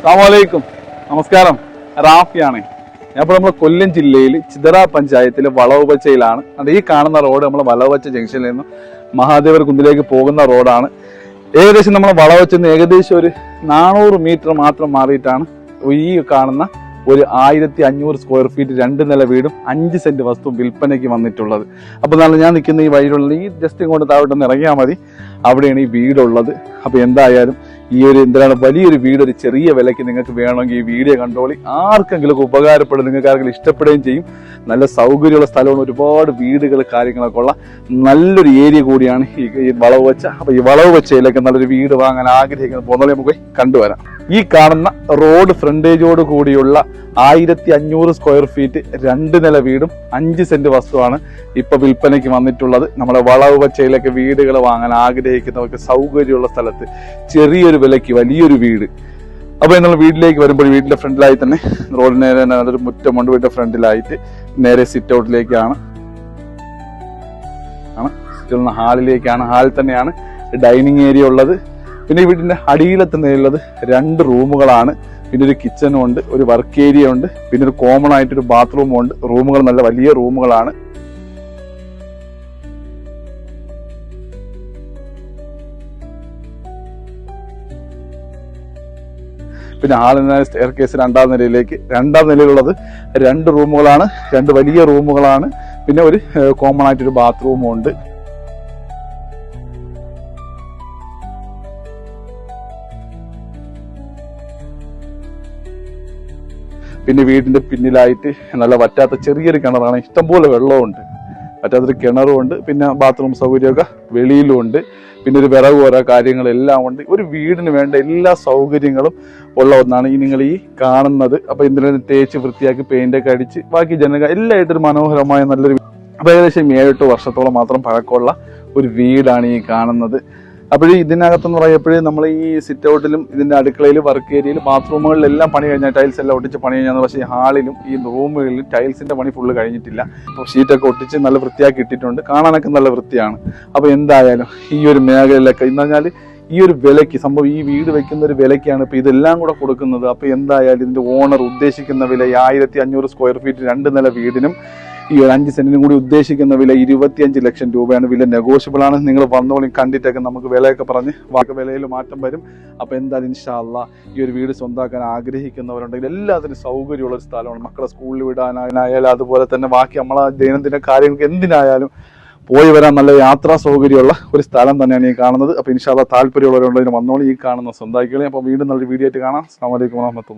അസ്സലാമലൈക്കും, നമസ്കാരം. റാഫിയാണ്. ഞാനിപ്പോൾ നമ്മുടെ കൊല്ലം ജില്ലയിൽ ചിതറ പഞ്ചായത്തിലെ വളവുപച്ചയിലാണ്. അത് ഈ കാണുന്ന റോഡ് നമ്മൾ വളവുപച്ച ജംഗ്ഷനിൽ നിന്ന് മഹാദേവർ കുന്നിലേക്ക് പോകുന്ന റോഡാണ്. ഏകദേശം നമ്മൾ വളവുപച്ചന്ന് ഏകദേശം ഒരു 400 മീറ്റർ മാത്രം മാറിയിട്ടാണ് ഈ കാണുന്ന ഒരു 1500 സ്ക്വയർ ഫീറ്റ് 2 നില വീടും 5 സെന്റ് വസ്തു വിൽപ്പനയ്ക്ക് വന്നിട്ടുള്ളത്. അപ്പോൾ നാളെ ഞാൻ നിൽക്കുന്ന ഈ വഴിയിലുള്ള ഈ ജസ്റ്റ് ഇങ്ങോട്ട് താഴോട്ടൊന്ന് ഇറങ്ങിയാൽ മതി, അവിടെയാണ് ഈ വീടുള്ളത്. അപ്പോൾ എന്തായാലും ഈ ഒരു എന്തിനാണ് വലിയൊരു വീട് ഒരു ചെറിയ വിലയ്ക്ക് നിങ്ങൾക്ക് വേണമെങ്കിൽ ഈ വീഡിയോ കണ്ടോളി. ആർക്കെങ്കിലും ഉപകാരപ്പെടും, നിങ്ങൾക്ക് ആർക്കെങ്കിലും ഇഷ്ടപ്പെടുകയും ചെയ്യും. നല്ല സൗകര്യമുള്ള സ്ഥലമാണ്, ഒരുപാട് വീടുകൾ കാര്യങ്ങളൊക്കെ ഉള്ള നല്ലൊരു ഏരിയ കൂടിയാണ് ഈ വളവുവച്ച. അപ്പോൾ ഈ വളവുവച്ചയിലൊക്കെ നല്ലൊരു വീട് വാങ്ങാൻ ആഗ്രഹിക്കുന്ന പോകുന്നത് നമുക്ക് കണ്ടുവരാം. ഈ കാണുന്ന റോഡ് ഫ്രണ്ടേജോട് കൂടിയുള്ള 1500 സ്ക്വയർ ഫീറ്റ് 2 നില വീടും 5 സെന്റ് വസ്തുവാണ് ഇപ്പൊ വിൽപ്പനയ്ക്ക് വന്നിട്ടുള്ളത്. നമ്മുടെ വളവുവച്ചയിലൊക്കെ വീടുകൾ വാങ്ങാൻ ആഗ്രഹിക്കുന്നവർക്ക് സൗകര്യമുള്ള സ്ഥലത്ത് ചെറിയൊരു വിലയ്ക്ക് വലിയൊരു വീട്. അപ്പൊ എന്നുള്ള വീട്ടിലേക്ക് വരുമ്പോൾ വീടിന്റെ ഫ്രണ്ടിലായി തന്നെ റോഡിന് നേരെ നല്ലൊരു മുറ്റമുണ്ട്. വീടിന്റെ ഫ്രണ്ടിലായിട്ട് നേരെ സിറ്റ് ഔട്ടിലേക്കാണ്, ഹാളിലേക്കാണ്. ഹാളിൽ തന്നെയാണ് ഡൈനിങ് ഏരിയ ഉള്ളത്. പിന്നെ ഈ വീടിന്റെ അടിയിലത്തെ നിലയിലുള്ളത് 2 റൂമുകളാണ്. പിന്നെ ഒരു കിച്ചണും ഉണ്ട്, ഒരു വർക്ക് ഏരിയ ഉണ്ട്, പിന്നെ ഒരു കോമൺ ആയിട്ടൊരു ബാത്റൂമും ഉണ്ട്. റൂമുകൾ നല്ല വലിയ റൂമുകളാണ്. പിന്നെ ഹാളിന് സ്റ്റെയർ കേസ് 2ാം നിലയിലേക്ക്. 2ാം നിലയിലുള്ളത് 2 റൂമുകളാണ്, 2 വലിയ റൂമുകളാണ്. പിന്നെ ഒരു കോമൺ ആയിട്ടൊരു ബാത്റൂമും ഉണ്ട്. പിന്നെ വീടിന്റെ പിന്നിലായിട്ട് നല്ല വറ്റാത്ത ചെറിയൊരു കിണറാണ്, ഇഷ്ടംപോലെ വെള്ളമുണ്ട്, വറ്റാത്തൊരു കിണറും ഉണ്ട്. പിന്നെ ബാത്റൂം സൗകര്യമൊക്കെ വെളിയിലും ഉണ്ട്. പിന്നെ ഒരു വിറക് ഓരോ കാര്യങ്ങളെല്ലാം ഉണ്ട്. ഒരു വീടിന് വേണ്ട എല്ലാ സൗകര്യങ്ങളും ഉള്ള ഒന്നാണ് ഈ നിങ്ങൾ ഈ കാണുന്നത്. അപ്പൊ എന്തിനും തേച്ച് വൃത്തിയാക്കി പെയിന്റൊക്കെ അടിച്ച് ബാക്കി ജനങ്ങൾ എല്ലായിട്ടൊരു മനോഹരമായ നല്ലൊരു, അപ്പൊ ഏകദേശം 7-8 വർഷത്തോളം മാത്രം പഴക്കമുള്ള ഒരു വീടാണ് ഈ കാണുന്നത്. അപ്പോഴേ ഇതിനകത്തെന്ന് പറയുമ്പോഴേ നമ്മൾ ഈ സിറ്റ് ഔട്ടിലും ഇതിന്റെ അടുക്കളയിൽ വർക്ക് ഏരിയയിൽ ബാത്റൂമുകളിലെല്ലാം പണി കഴിഞ്ഞാൽ ടൈൽസ് എല്ലാം ഒട്ടിച്ച് പണി കഴിഞ്ഞാൽ, പക്ഷേ ഈ ഹാളിലും ഈ റൂമുകളിലും ടൈൽസിന്റെ പണി ഫുള്ള് കഴിഞ്ഞിട്ടില്ല. അപ്പോൾ ഷീറ്റൊക്കെ ഒട്ടിച്ച് നല്ല വൃത്തിയാക്കി ഇട്ടിട്ടുണ്ട്, കാണാനൊക്കെ നല്ല വൃത്തിയാണ്. അപ്പോൾ എന്തായാലും ഈ ഒരു മേഖലയിലൊക്കെ എന്ന് പറഞ്ഞാൽ ഈ ഒരു വിലയ്ക്ക് സംഭവം ഈ വീട് വെക്കുന്ന ഒരു വിലയ്ക്കാണ് ഇപ്പൊ ഇതെല്ലാം കൂടെ കൊടുക്കുന്നത്. അപ്പോൾ എന്തായാലും ഇതിന്റെ ഓണർ ഉദ്ദേശിക്കുന്ന വില 1500 സ്ക്വയർ ഫീറ്റ് 2 നില വീടിനും ഈ ഒരു 5 സെന്റിനും കൂടി ഉദ്ദേശിക്കുന്ന വില 25 ലക്ഷം രൂപയാണ്. വില നെഗോഷ്യബിൾ ആണ്. നിങ്ങൾ വന്നോളും, കണ്ടിട്ടൊക്കെ നമുക്ക് വിലയൊക്കെ പറഞ്ഞ് വാക്ക് വിലയിൽ മാറ്റം വരും. അപ്പൊ എന്തായാലും ഇൻഷാ അല്ലാഹ് ഈ ഒരു വീട് സ്വന്തമാക്കാൻ ആഗ്രഹിക്കുന്നവരുണ്ടെങ്കിൽ എല്ലാത്തിനും സൗകര്യമുള്ള ഒരു സ്ഥലമാണ്. മക്കളെ സ്കൂളിൽ വിടാനായാലും അതുപോലെ തന്നെ ബാക്കി നമ്മളെ ദൈനംദിന കാര്യങ്ങൾക്ക് എന്തിനായാലും പോയി വരാൻ നല്ല യാത്രാ സൗകര്യമുള്ള ഒരു സ്ഥലം തന്നെയാണ് ഈ കാണുന്നത്. അപ്പൊ ഇൻഷാ അല്ലാഹ് താല്പര്യമുള്ളവരുണ്ടെങ്കിൽ വന്നോളൂ, ഈ കാണുന്ന സ്വന്തമാക്കികളെ. അപ്പൊ വീണ്ടും നല്ലൊരു വീഡിയോ ആയിട്ട് കാണാം. അസ്സലാമു അലൈക്കും വറഹ്മത്തുള്ളാഹി.